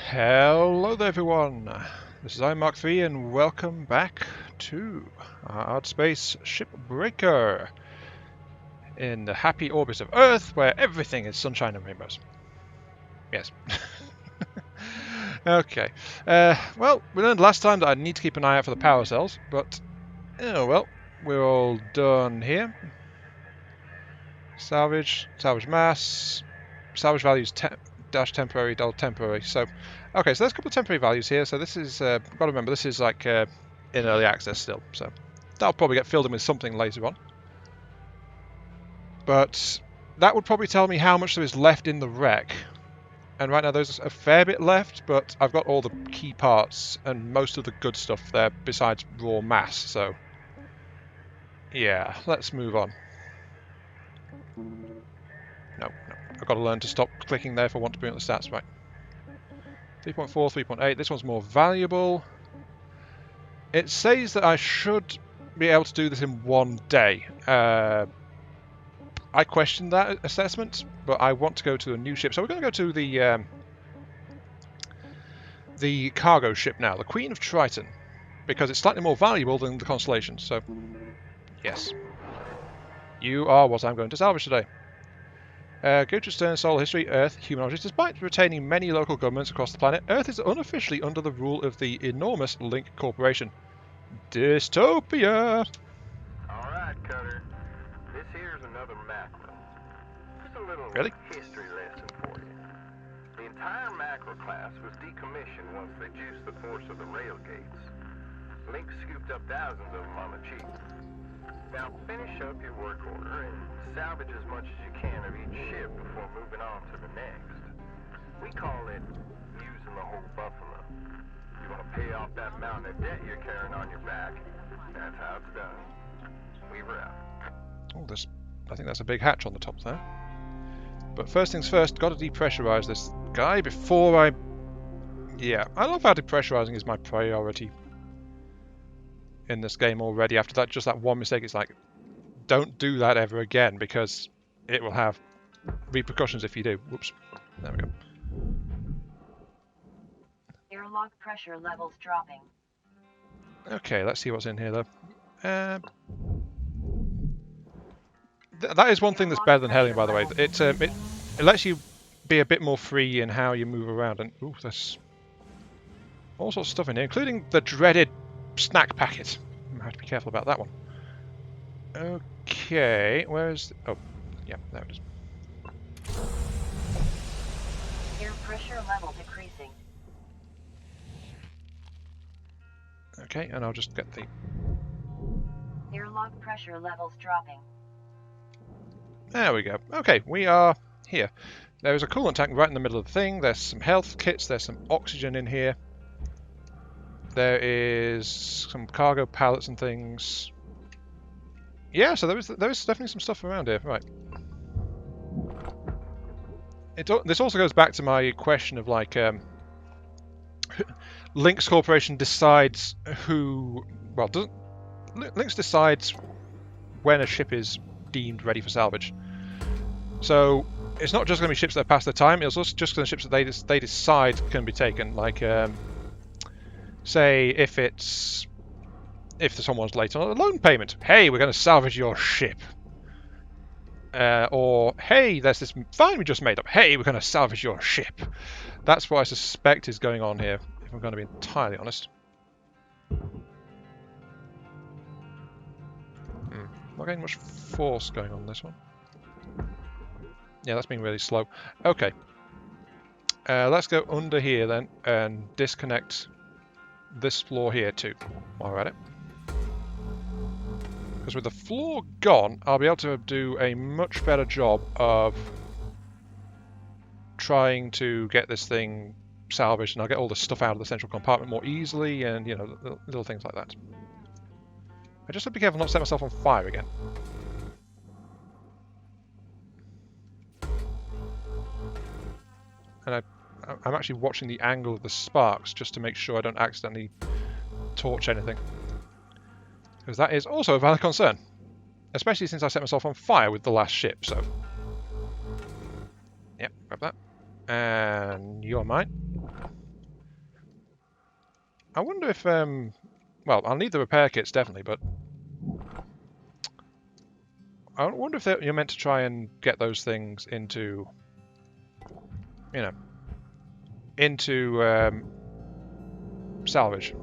Hello there everyone, this is Mark III and welcome back to Hardspace Shipbreaker in the happy orbit of Earth where everything is sunshine and rainbows. Yes. Okay, well, we learned last time that I need to keep an eye out for the power cells, but oh well, we're all done here. Salvage mass, salvage values dash temporary, dull temporary. So, okay, so there's a couple of temporary values here. So this is, got to remember, this is like in early access still. So that'll probably get filled in with something later on. But that would probably tell me how much there is left in the wreck. And right now there's a fair bit left, but I've got all the key parts and most of the good stuff there besides raw mass. So yeah, let's move on. No, I've got to learn to stop clicking there if I want to bring up the stats. Right. 3.4, 3.8. This one's more valuable. It says that I should be able to do this in one day. I question that assessment, but I want to go to a new ship. So we're going to go to the cargo ship now, the Queen of Triton, because it's slightly more valuable than the Constellation. So, yes. You are what I'm going to salvage today. Go to Stern Solar History, Earth, human origins. Despite retaining many local governments across the planet, Earth is unofficially under the rule of the enormous Link Corporation. Dystopia! Alright, Cutter. This here's another macro. Just a little history lesson for you. The entire macro class was decommissioned once they juiced the force of the rail gates. Link scooped up thousands of them on the cheap. Now finish up your work order and salvage as much as you can of each ship before moving on to the next. We call it using the whole buffalo. You want to pay off that mountain of debt you're carrying on your back, that's how it's done. Weaver out. Oh, I think that's a big hatch on the top there. But first things first, got to depressurize this guy before I... Yeah, I love how depressurizing is my priority in this game already. After that, just that one mistake, it's like, don't do that ever again, because it will have repercussions if you do. Whoops. There we go. Airlock pressure levels dropping. Okay, let's see what's in here, though. That is one thing that's better than helium, by the way. It lets you be a bit more free in how you move around. And ooh, there's all sorts of stuff in here, including the dreaded snack packet. I have to be careful about that one. Okay, where's... Oh, yeah, there it is. Air pressure level decreasing. Okay, and I'll just get the... Airlock pressure levels dropping. There we go. Okay, we are here. There is a coolant tank right in the middle of the thing. There's some health kits. There's some oxygen in here. There is some cargo pallets and things. Yeah, so there is definitely some stuff around here. Right. This also goes back to my question of like, Lynx Corporation decides who. Well, Lynx decides when a ship is deemed ready for salvage. So it's not just going to be ships that pass their time. It's also just going to be ships that they decide can be taken. Like, say if someone's late on a loan payment, hey, we're going to salvage your ship. Or hey, there's this fine we just made up. Hey, we're going to salvage your ship. That's what I suspect is going on here, if I'm going to be entirely honest. Not getting much force going on this one. Yeah, that's been really slow. Okay. Let's go under here then and disconnect this floor here too while we're at it. Because with the floor gone, I'll be able to do a much better job of trying to get this thing salvaged, and I'll get all the stuff out of the central compartment more easily, and, you know, little things like that. I just have to be careful not to set myself on fire again. And I'm actually watching the angle of the sparks just to make sure I don't accidentally torch anything. Because that is also a valid concern. Especially since I set myself on fire with the last ship, so... Yep, grab that. And you're mine. I wonder if, well, I'll need the repair kits definitely, but I wonder if you're meant to try and get those things into, you know, into salvage.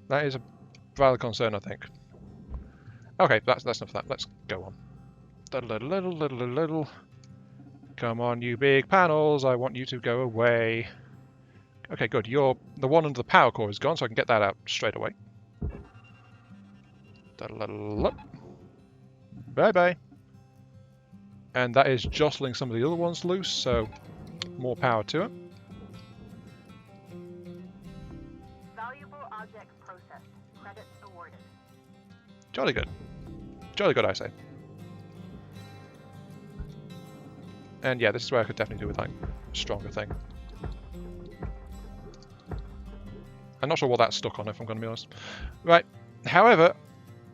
That is a valid concern, I think. Okay, that's enough of that. Let's go on. Little. Come on, you big panels. I want you to go away. Okay, good. The one under the power core is gone, so I can get that out straight away. Bye-bye. And that is jostling some of the other ones loose, so more power to it. Valuable object processed. Credits awarded. Jolly good. Jolly good, I say. And yeah, this is where I could definitely do with like a stronger thing. I'm not sure what that's stuck on, if I'm going to be honest. Right. However,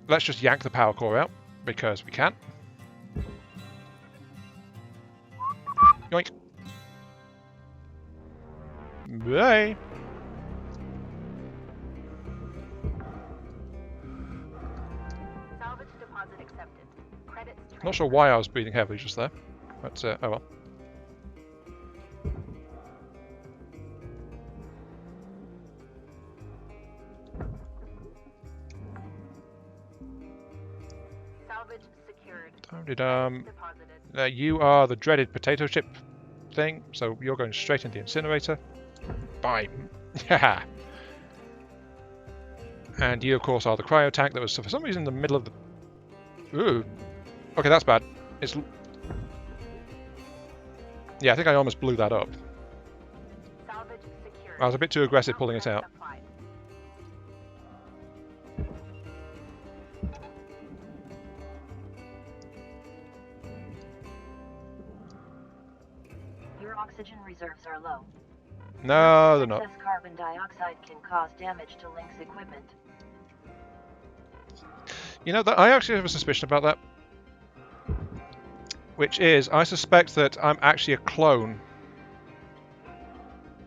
let's just yank the power core out, because we can. Yoink. Bye. Salvage deposit accepted. Credits Not sure why I was breathing heavily just there, but oh well. Salvage secured. Deposited. You are the dreaded potato chip thing, so you're going straight into the incinerator. Bye. Haha. And you, of course, are the cryo tank that was for some reason in the middle of the... Ooh. Okay, that's bad. It's... Yeah, I think I almost blew that up. Salvage secured. I was a bit too aggressive pulling it out. Applied. Your oxygen reserves are low. No, they're not. Excess carbon dioxide can cause damage to Link's equipment. You know, I actually have a suspicion about that. Which is, I suspect that I'm actually a clone.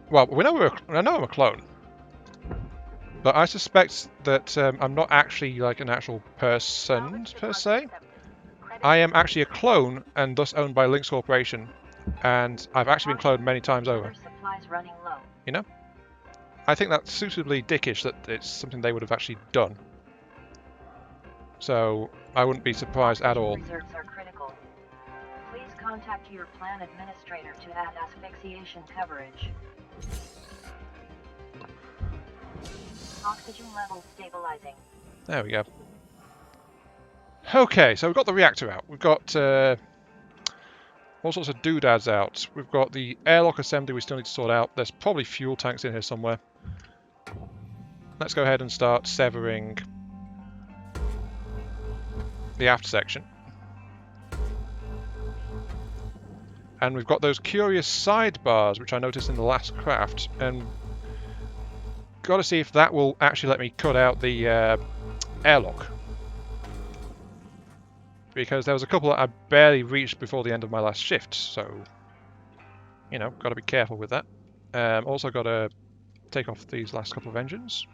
Well, I know I'm a clone. But I suspect that I'm not actually like an actual person, per se. I am actually a clone, and thus owned by Lynx Corporation. And I've actually been cloned many times over. Supplies running low. You know? I think that's suitably dickish that it's something they would have actually done. So, I wouldn't be surprised at all. Reserves are critical. Please contact your plan administrator to add asphyxiation coverage. Oxygen levels stabilizing. There we go. Okay, so we've got the reactor out. We've got all sorts of doodads out. We've got the airlock assembly we still need to sort out. There's probably fuel tanks in here somewhere. Let's go ahead and start severing the aft section. And we've got those curious sidebars, which I noticed in the last craft, and got to see if that will actually let me cut out the airlock. Because there was a couple that I barely reached before the end of my last shift, so, you know, got to be careful with that. Also got to take off these last couple of engines.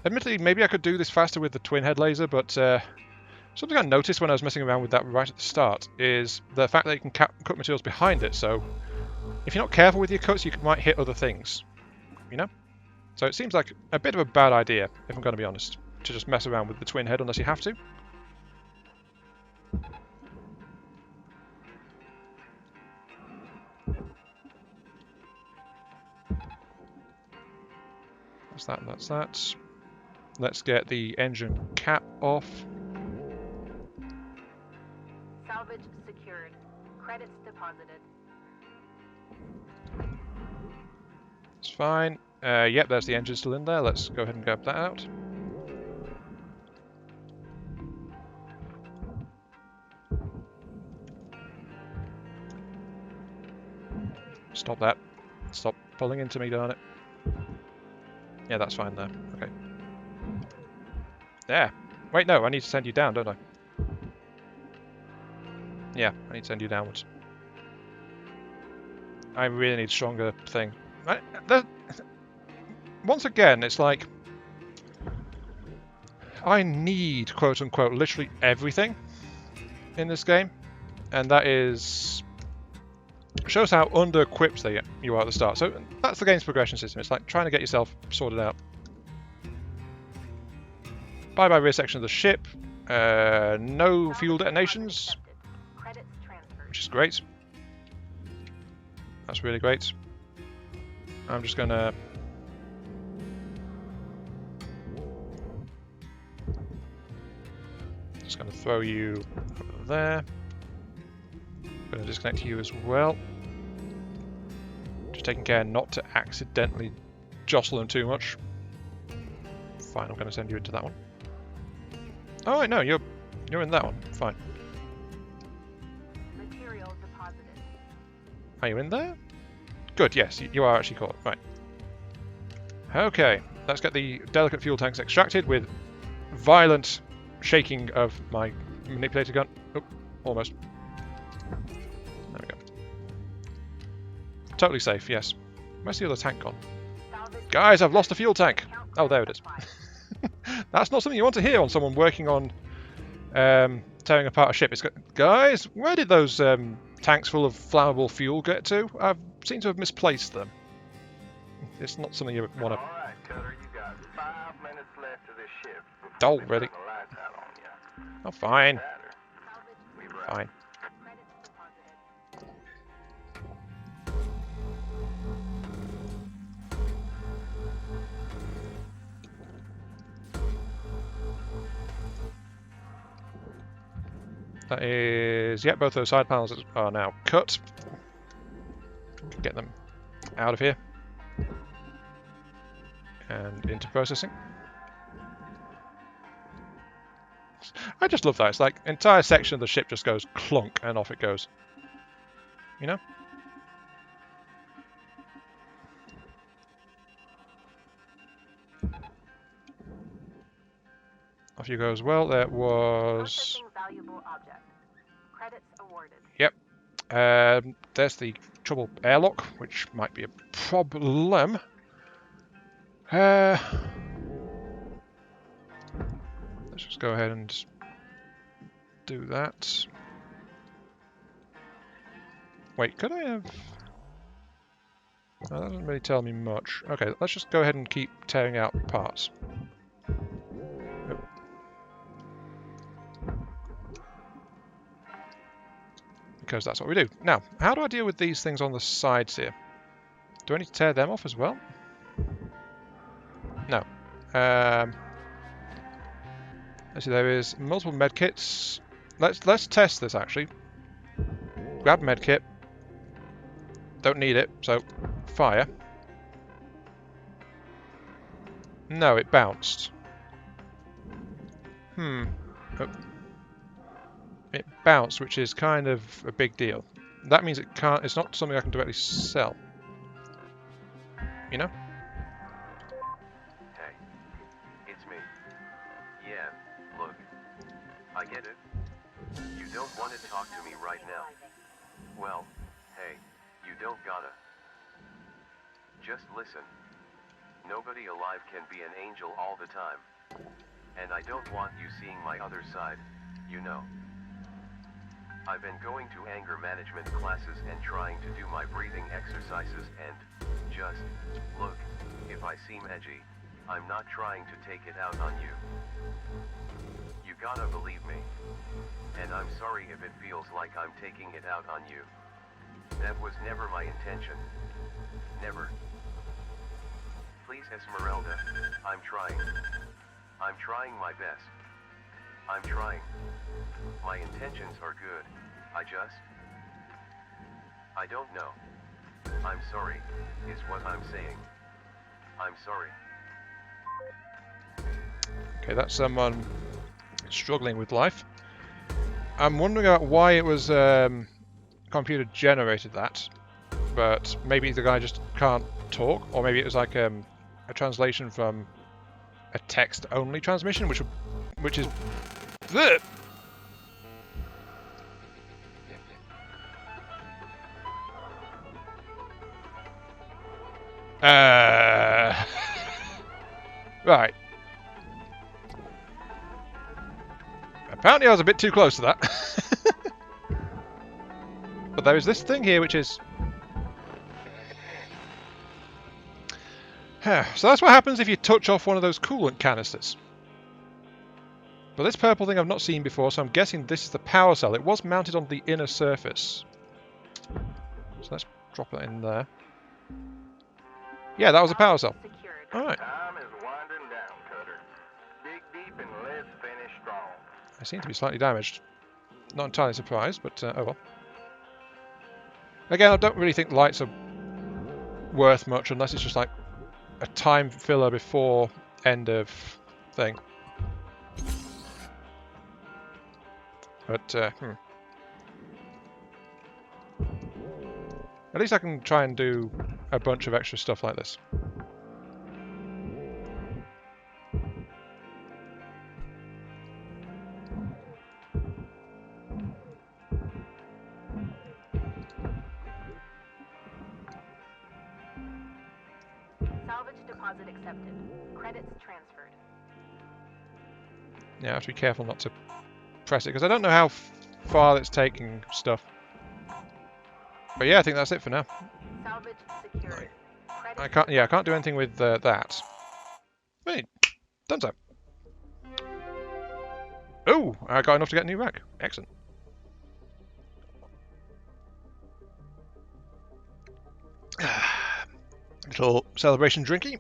Admittedly, maybe I could do this faster with the twin head laser, but something I noticed when I was messing around with that right at the start is the fact that you can cut materials behind it, so if you're not careful with your cuts, you might hit other things, you know? So it seems like a bit of a bad idea, if I'm going to be honest, to just mess around with the twin head unless you have to. That's that, that's that. Let's get the engine cap off. Salvage secured. Credits deposited. It's fine. Yep, there's the engine still in there. Let's go ahead and grab that out. Stop that. Stop pulling into me, darn it. Yeah, that's fine there. Okay. There. Wait, no, I need to send you down, don't I? Yeah, I need to send you downwards. I really need stronger thing. Once again, it's like I need quote-unquote literally everything in this game, and that shows how under-equipped you are at the start. So that's the game's progression system. It's like trying to get yourself sorted out. Bye-bye rear section of the ship. No fuel detonations, which is great. That's really great. I'm just gonna throw you over there. I'm gonna disconnect you as well. Just taking care not to accidentally jostle them too much. Fine, I'm gonna send you into that one. Oh wait, no, you're in that one. Fine. Material deposited. Are you in there? Good, yes, you are actually caught. Right. Okay, let's get the delicate fuel tanks extracted with violent shaking of my manipulator gun. Oh, almost. There we go. Totally safe, yes. Where's the other tank gone? Guys, I've lost a fuel tank! Oh, there it is. That's not something you want to hear on someone working on tearing apart a ship. Guys, where did those tanks full of flammable fuel get to? I seem to have misplaced them. It's not something you want to... Alright, Cutter, you got 5 minutes left of this shift. Oh, really? The lights out on you. Oh, fine. Matter. We right. Fine. Credits deposited. That is... Yeah, both those side panels are now cut. Get them out of here. And into processing. I just love that. It's like entire section of the ship just goes clunk and off it goes. You know? Off you go as well. There was... Processing valuable object. Credits awarded. Yep. There's the trouble airlock, which might be a problem. Let's just go ahead and do that. Wait, could I have... No, that doesn't really tell me much. Okay, let's just go ahead and keep tearing out parts. Yep. Because that's what we do. Now, how do I deal with these things on the sides here? Do I need to tear them off as well? No. Let's see, there is multiple medkits. Let's test this actually. Grab medkit. Don't need it, so fire. No, it bounced. Oh. It bounced, which is kind of a big deal. That means it's not something I can directly sell. You know? Hey, it's me. Yeah, look. I get it. You don't want to talk to me right now. Well, hey, you don't gotta. Just listen. Nobody alive can be an angel all the time. And I don't want you seeing my other side, you know. I've been going to anger management classes and trying to do my breathing exercises and, just, look, if I seem edgy, I'm not trying to take it out on you. You gotta believe me. And I'm sorry if it feels like I'm taking it out on you. That was never my intention. Never. Please, Esmeralda, I'm trying. I'm trying my best. I'm trying. My intentions are good. I don't know. I'm sorry, is what I'm saying. I'm sorry. Okay, that's someone struggling with life. I'm wondering about why it was computer generated that, but maybe the guy just can't talk, or maybe it was like a translation from a text-only transmission, which is... Bleh! Right. Apparently I was a bit too close to that. But there is this thing here which is... So that's what happens if you touch off one of those coolant canisters. But this purple thing I've not seen before, so I'm guessing this is the power cell. It was mounted on the inner surface. So let's drop it in there. Yeah, that was a power cell. Alright. Time is winding down, Cutter. Dig deep and let's finish strong. I seem to be slightly damaged. Not entirely surprised, but oh well. Again, I don't really think lights are worth much unless it's just like a time filler before end of thing. But, At least I can try and do a bunch of extra stuff like this. Salvage deposit accepted. Credits transferred. Yeah, I have to be careful not to press it, because I don't know how far it's taking stuff. But yeah, I think that's it for now. Salvage secured. I can't do anything with that. Wait, done so. Oh, I got enough to get a new rack. Excellent. Little celebration drinky.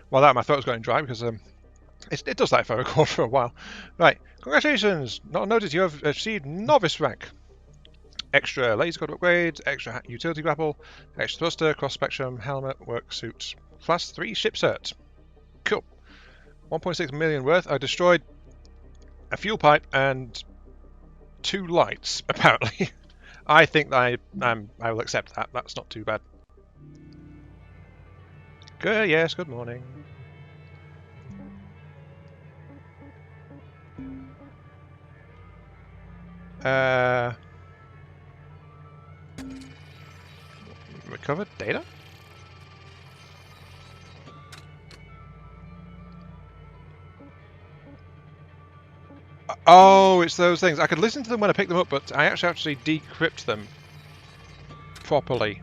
Well, that my throat's going dry because it does that if I record for a while. Right, congratulations! Not noticed you have achieved novice rank. Extra laser code upgrades, extra utility grapple, extra thruster, cross spectrum, helmet, work suit. Class 3 ship cert. Cool. 1.6 million worth. I destroyed a fuel pipe and 2 lights, apparently. I think I will accept that. That's not too bad. Good, yes, good morning. Recovered data? Oh, it's those things. I could listen to them when I pick them up, but I actually decrypt them properly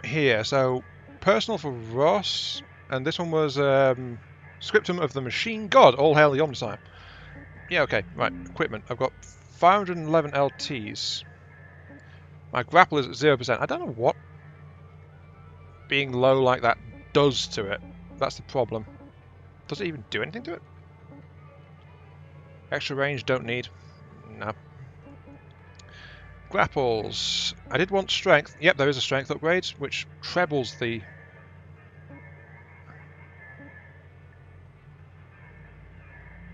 here. So, personal for Ross, and this one was scriptum of the machine god. All hail the Omniscient. Yeah, okay, right. Equipment. I've got 511 LTs. My grapple is at 0%. I don't know what being low like that does to it. That's the problem. Does it even do anything to it? Extra range, don't need. No. Grapples. I did want strength. Yep, there is a strength upgrade, which trebles the...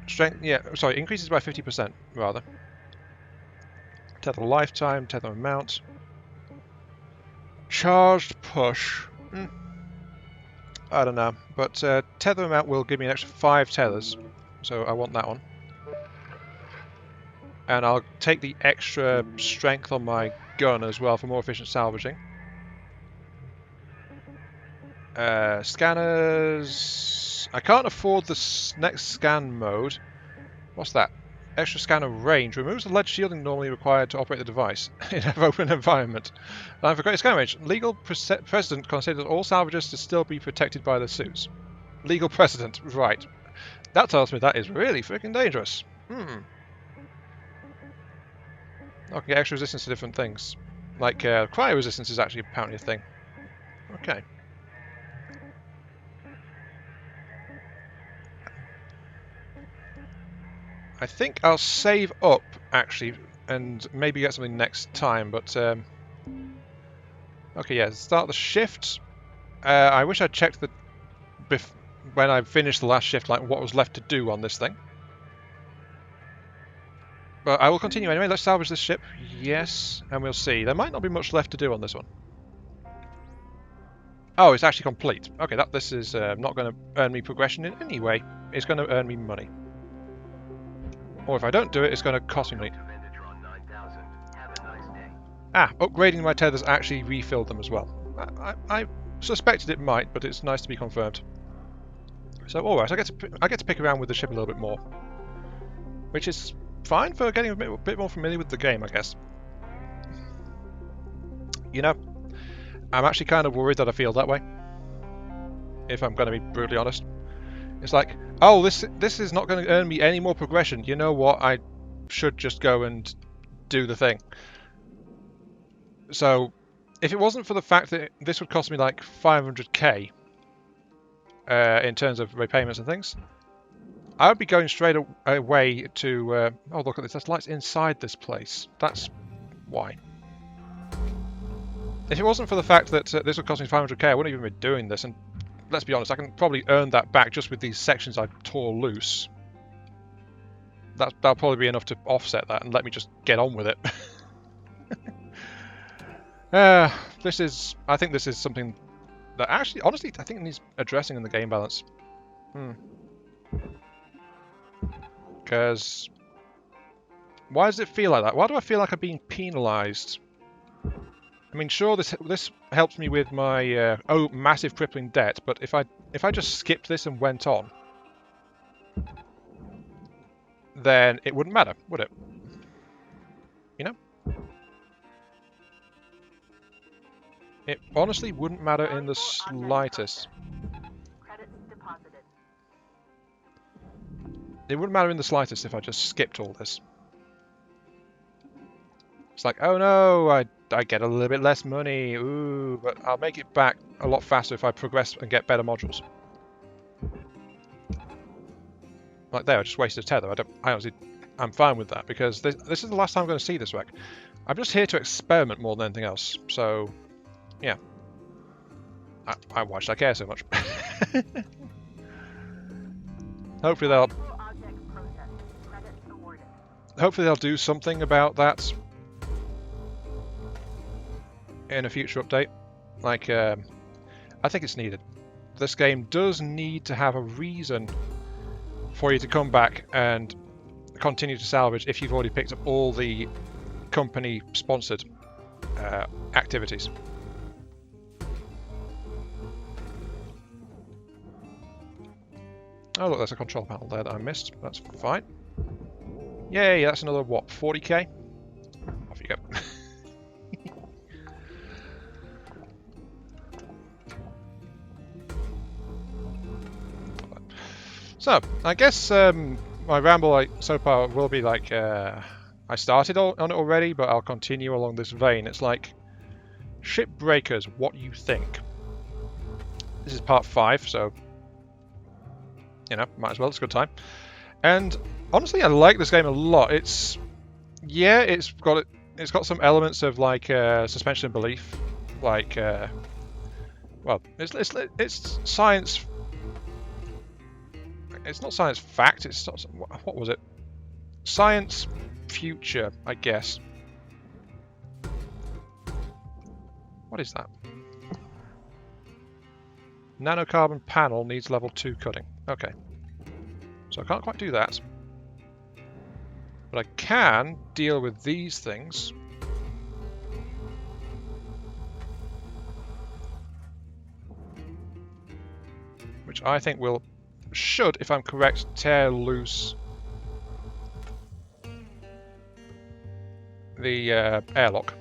Strength, yeah, sorry, increases by 50%, rather. Tether lifetime, tether amount. Charged push. I don't know, but tether amount will give me an extra 5 tethers, so I want that one. And I'll take the extra strength on my gun as well for more efficient salvaging. Scanners... I can't afford the next scan mode. What's that? Extra scanner range. Removes the lead shielding normally required to operate the device in an open environment. And for greater scanner range, legal precedent considers all salvagers to still be protected by their suits. Legal precedent, right. That tells me that is really freaking dangerous. I can get extra resistance to different things. Like, cryo resistance is actually apparently a thing. Okay. I think I'll save up, actually, and maybe get something next time, but... Okay, yeah, start the shift. I wish I'd checked the... when I finished the last shift, like, what was left to do on this thing. But I will continue anyway. Let's salvage this ship. Yes, and we'll see. There might not be much left to do on this one. Oh, it's actually complete. Okay, this is not going to earn me progression in any way. It's going to earn me money. Or if I don't do it, it's going to cost me money. Upgrading my tethers actually refilled them as well. suspected it might, but it's nice to be confirmed. So, alright, I get to pick around with the ship a little bit more, which is fine for getting a bit more familiar with the game, I guess. You know, I'm actually kind of worried that I feel that way, if I'm going to be brutally honest. It's like, oh, this is not going to earn me any more progression. You know what? I should just go and do the thing. So, if it wasn't for the fact that this would cost me like 500k in terms of repayments and things, I would be going straight away to... oh, look at this. There's lights inside this place. That's why. If it wasn't for the fact that this would cost me 500k, I wouldn't even be doing this. And let's be honest, I can probably earn that back just with these sections I tore loose. That'll probably be enough to offset that and let me just get on with it. I think this is something that actually, honestly, I think it needs addressing in the game balance. Because why does it feel like that? Why do I feel like I'm being penalised? I mean, sure, this helps me with my massive crippling debt, but if I just skipped this and went on, then it wouldn't matter, would it? You know? It honestly wouldn't matter in the slightest. Credits deposited. It wouldn't matter in the slightest if I just skipped all this. It's like, oh no, I get a little bit less money, ooh, but I'll make it back a lot faster if I progress and get better modules. Like there, I just wasted a tether. I'm fine with that because this is the last time I'm going to see this wreck. I'm just here to experiment more than anything else. So, yeah. Why should I care so much? Hopefully they'll do something about that in a future update. Like, I think it's needed. This game does need to have a reason for you to come back and continue to salvage if you've already picked up all the company-sponsored activities. Oh look, there's a control panel there that I missed. That's fine. Yay, that's another, what, 40k? Off you go. So, I guess my ramble so far will be like, I started on it already, but I'll continue along this vein. It's like, Shipbreakers, what you think? This is part 5, so, you know, might as well, it's a good time. And, honestly, I like this game a lot. It's got some elements of, like, suspension of belief. Like, well, it's science... It's not science fact, it's not, what was it? Science future, I guess. What is that? Nanocarbon panel needs level 2 cutting. Okay. So I can't quite do that. But I can deal with these things. Which I think should, if I'm correct, tear loose the airlock.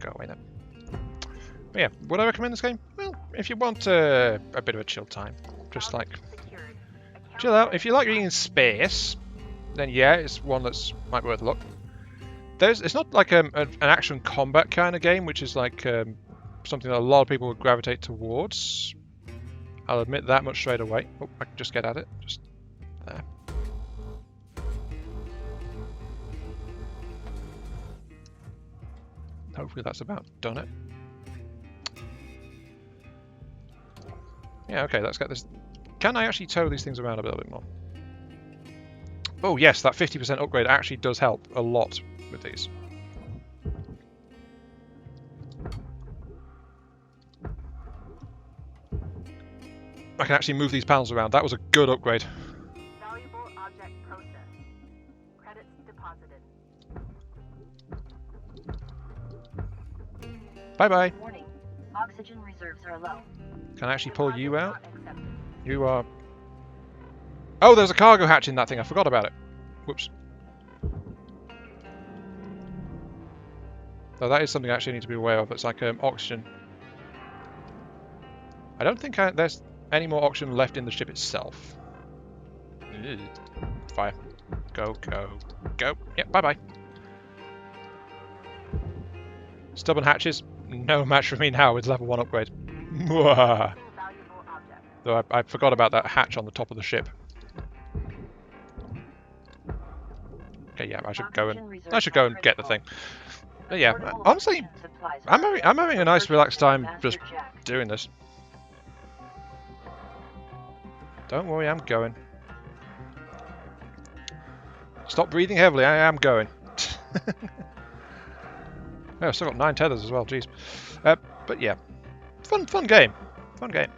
Go away then. But yeah, would I recommend this game? Well, if you want a bit of a chill time, just like chill out. If you like being in space, then yeah, it's one that's might be worth a look. It's not like an action combat kind of game, which is like something that a lot of people would gravitate towards. I'll admit that much straight away. Oh, I can just get at it. Just there. Hopefully that's about done it. Yeah, okay, let's get this. Can I actually tow these things around a little bit more? Oh yes, that 50% upgrade actually does help a lot with these. I can actually move these panels around. That was a good upgrade. Valuable object processed. Credits deposited. Bye-bye. Warning. Oxygen reserves are low. Can I actually pull you Deposit out? not accepted. You are... Oh, there's a cargo hatch in that thing. I forgot about it. Whoops. So that is something I actually need to be aware of. It's like oxygen. I don't think there's any more oxygen left in the ship itself. Ugh. Fire. Go, go, go. Yep, bye-bye. Stubborn hatches. No match for me now with level 1 upgrade. Mwah. Missing valuable object. Though I forgot about that hatch on the top of the ship. Okay, yeah, I should go and get the thing. But yeah, honestly, I'm having a nice relaxed time just doing this. Don't worry, I'm going. Stop breathing heavily, I am going. Oh, I've still got 9 tethers as well, jeez. But yeah, fun game. Fun game.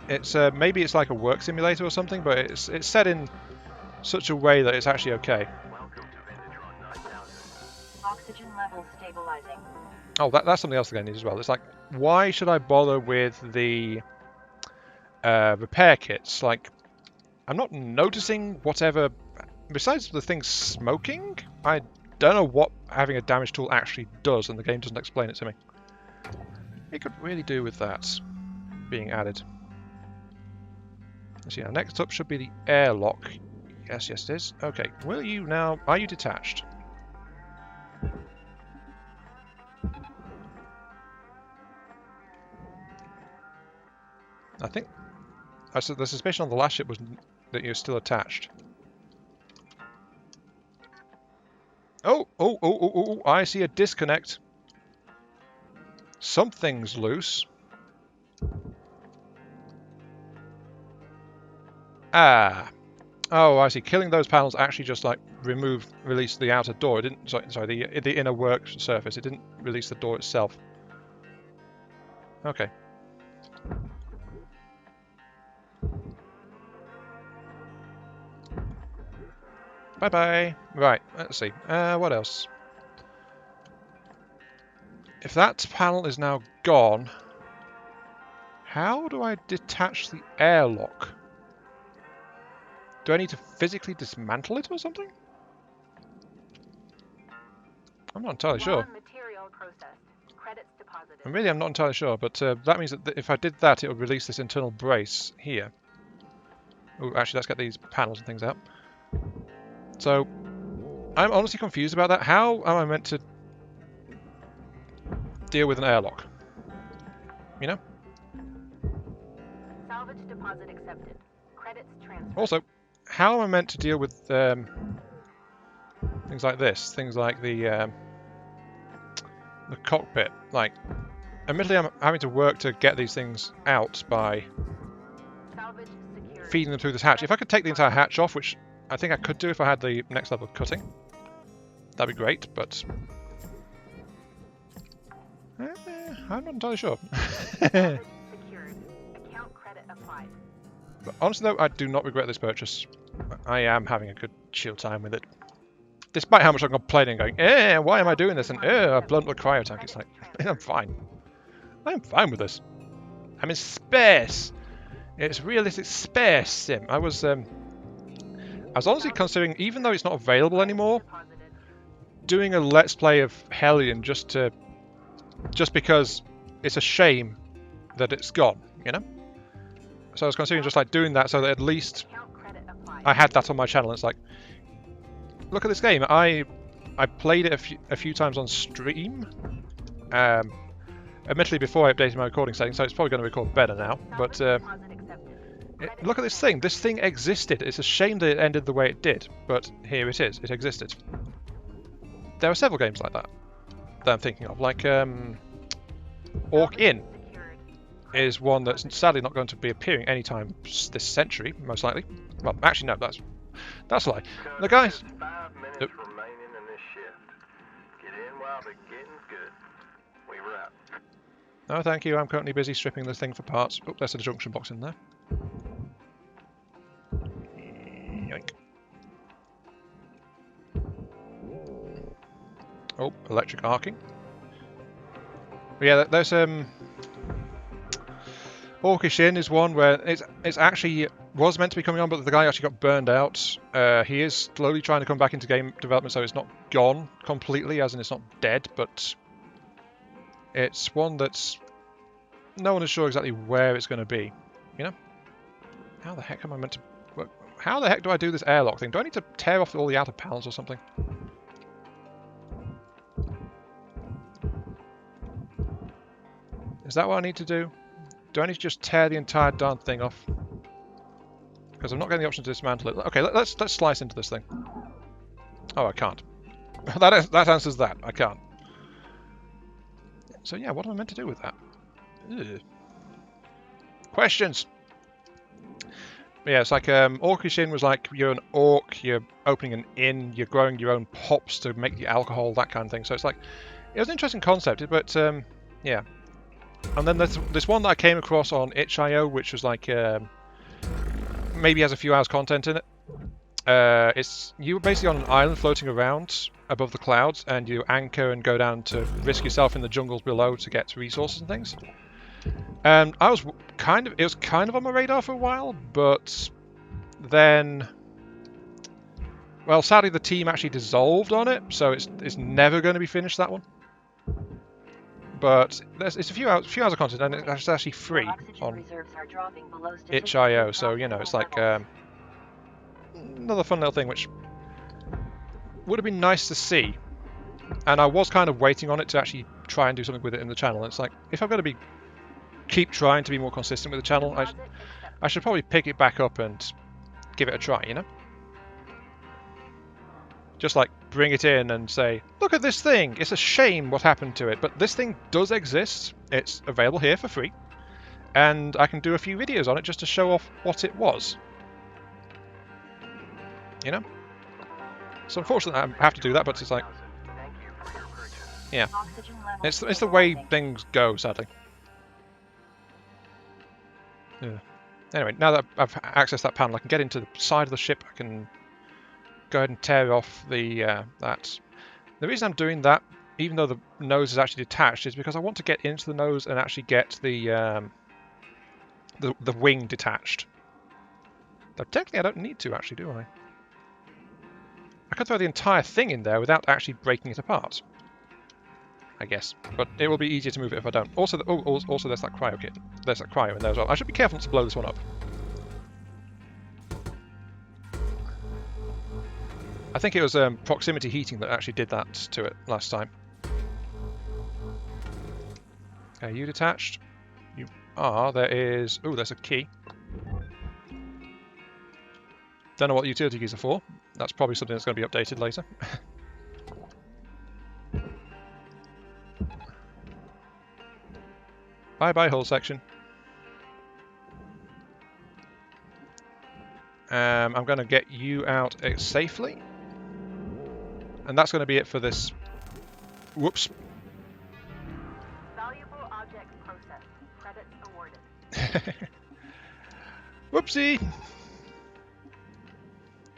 It's maybe it's like a work simulator or something, but it's set in such a way that it's actually okay. Welcome to Vindatron 9000. Oxygen levels stabilizing. Oh, that's something else that I need as well. It's like, why should I bother with the repair kits? Like, I'm not noticing whatever... Besides the thing smoking, I don't know what having a damage tool actually does, and the game doesn't explain it to me. It could really do with that being added. Let's see, now next up should be the airlock. Yes, yes it is. Okay, will you now... Are you detached? I think... the suspicion on the last ship was that you're still attached. Oh, I see a disconnect. Something's loose. Ah. Oh, I see. Killing those panels actually just like released the outer door. It didn't. Sorry, the inner work surface. It didn't release the door itself. Okay. Bye bye. Right. Let's see. What else? If that panel is now gone, how do I detach the airlock? Do I need to physically dismantle it or something? I'm not entirely sure. Material processed. Credits deposited. I'm not entirely sure, but that means that if I did that, it would release this internal brace here. Oh, actually, let's get these panels and things out. So, I'm honestly confused about that. How am I meant to deal with an airlock? You know? Salvage deposit accepted. Credits transferred. Also, how am I meant to deal with things like this? Things like the cockpit. Like, admittedly, I'm having to work to get these things out by Salvage secured. feeding them through this hatch. If I could take the entire hatch off, which I think I could do if I had the next level of cutting, that'd be great, but I'm not entirely sure. Salvage secured. Account credit applied. But honestly though, I do not regret this purchase. I am having a good chill time with it. Despite how much I'm complaining, going, why am I doing this? And I've blown up the cryo tank. It's like, I'm fine. I'm fine with this. I'm in space. It's realistic space sim. I was honestly considering, even though it's not available anymore, Deposited. doing a let's play of Hellion just because it's a shame that it's gone, you know? So I was considering just like doing that so that at least Account credit applied. I had that on my channel. It's like, look at this game. I played it a few times on stream. Admittedly before I updated my recording settings, so it's probably going to record better now. But Salvage deposit accepted. look at this thing. This thing existed. It's a shame that it ended the way it did, but here it is. It existed. There are several games like that I'm thinking of. Like Orc Inn Secured. is one that's sadly not going to be appearing anytime this century, most likely. Well, actually no, that's a lie. The guys. 5 minutes Yep. remaining in this shift. Get in while the getting's good. We were out. No, thank you. I'm currently busy stripping the thing for parts. Oh, there's a junction box in there. Yoink. Oh, electric arcing. But yeah, there's Orcish Inn is one where it's actually was meant to be coming on, but the guy actually got burned out. He is slowly trying to come back into game development, so it's not gone completely, as in it's not dead, but it's one that's no one is sure exactly where it's going to be. You know? How the heck am I meant to? How the heck do I do this airlock thing? Do I need to tear off all the outer panels or something? Is that what I need to do? Do I need to just tear the entire darn thing off? Because I'm not getting the option to dismantle it. Okay, let's slice into this thing. Oh, I can't. that answers that. I can't. So yeah, what am I meant to do with that? Ugh. Questions. But yeah, it's like Orcish Inn was like you're an orc, you're opening an inn, you're growing your own hops to make the alcohol, that kind of thing. So it's like it was an interesting concept, but yeah. And then there's this one that I came across on itch.io, which was like maybe has a few hours content in it. It's you were basically on an island floating around above the clouds, and you anchor and go down to risk yourself in the jungles below to get resources and things. And it was kind of on my radar for a while, but then, well, sadly the team actually dissolved on it, so it's never going to be finished, that one. But it's a few hours of content, and it's actually free on itch.io, so you know it's like another fun little thing which would have been nice to see. And I was kind of waiting on it to actually try and do something with it in the channel. It's like if I'm going to keep trying to be more consistent with the channel, I should probably pick it back up and give it a try, you know? Just like bring it in and say, look at this thing, it's a shame what happened to it, but this thing does exist, it's available here for free, and I can do a few videos on it just to show off what it was. You know? So unfortunately I have to do that, but it's like, yeah, it's the way things go, sadly. Yeah. Anyway, now that I've accessed that panel, I can get into the side of the ship. I can go ahead and tear off the that. The reason I'm doing that, even though the nose is actually detached, is because I want to get into the nose and actually get the wing detached. Though technically I don't need to, actually, do I? I could throw the entire thing in there without actually breaking it apart, I guess. But it will be easier to move it if I don't. Also, also there's that cryo kit. There's that cryo in there as well. I should be careful not to blow this one up. I think it was proximity heating that actually did that to it last time. Okay, you detached. You are. There is... Ooh, there's a key. Don't know what the utility keys are for. That's probably something that's going to be updated later. Bye-bye, hull section. I'm going to get you out safely. And that's going to be it for this. Whoops. Valuable object processed. Credits awarded. Whoopsie.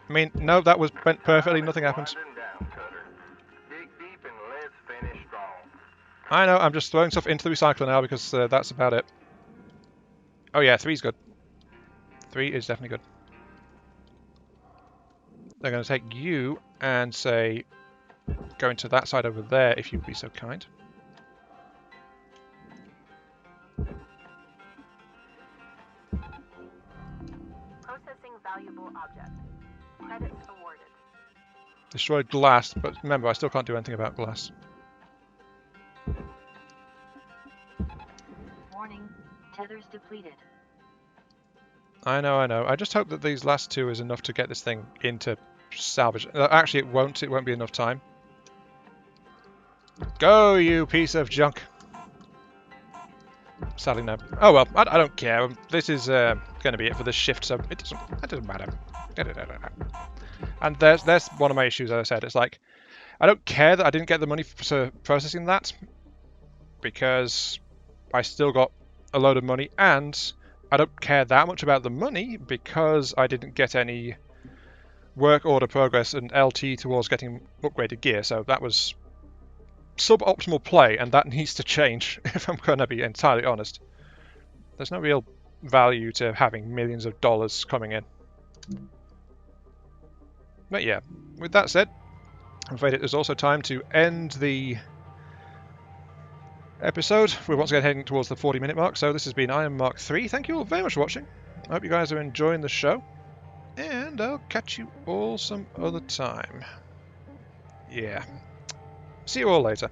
I mean, no, that was went perfectly. Nothing happened. I know. I'm just throwing stuff into the recycler now because that's about it. Oh yeah, 3's good. 3 is definitely good. They're going to take you and say, go into that side over there, if you'd be so kind. Processing valuable object. Credits awarded. Destroyed glass, but remember, I still can't do anything about glass. Warning, tethers depleted. I know, I know. I just hope that these last 2 is enough to get this thing into salvage. Actually, it won't. It won't be enough time. Go, you piece of junk. Sadly, no. Oh well, I don't care. This is going to be it for this shift, so it doesn't matter. And there's one of my issues, as I said. It's like, I don't care that I didn't get the money for processing that, because I still got a load of money, and I don't care that much about the money because I didn't get any work order progress and LT towards getting upgraded gear, so that was suboptimal play, and that needs to change if I'm going to be entirely honest. There's no real value to having millions of dollars coming in. But yeah, with that said, I'm afraid it is also time to end the episode. We're once again heading towards the 40-minute mark, so this has been I Am Mark 3. Thank you all very much for watching. I hope you guys are enjoying the show, and I'll catch you all some other time. Yeah. See you all later.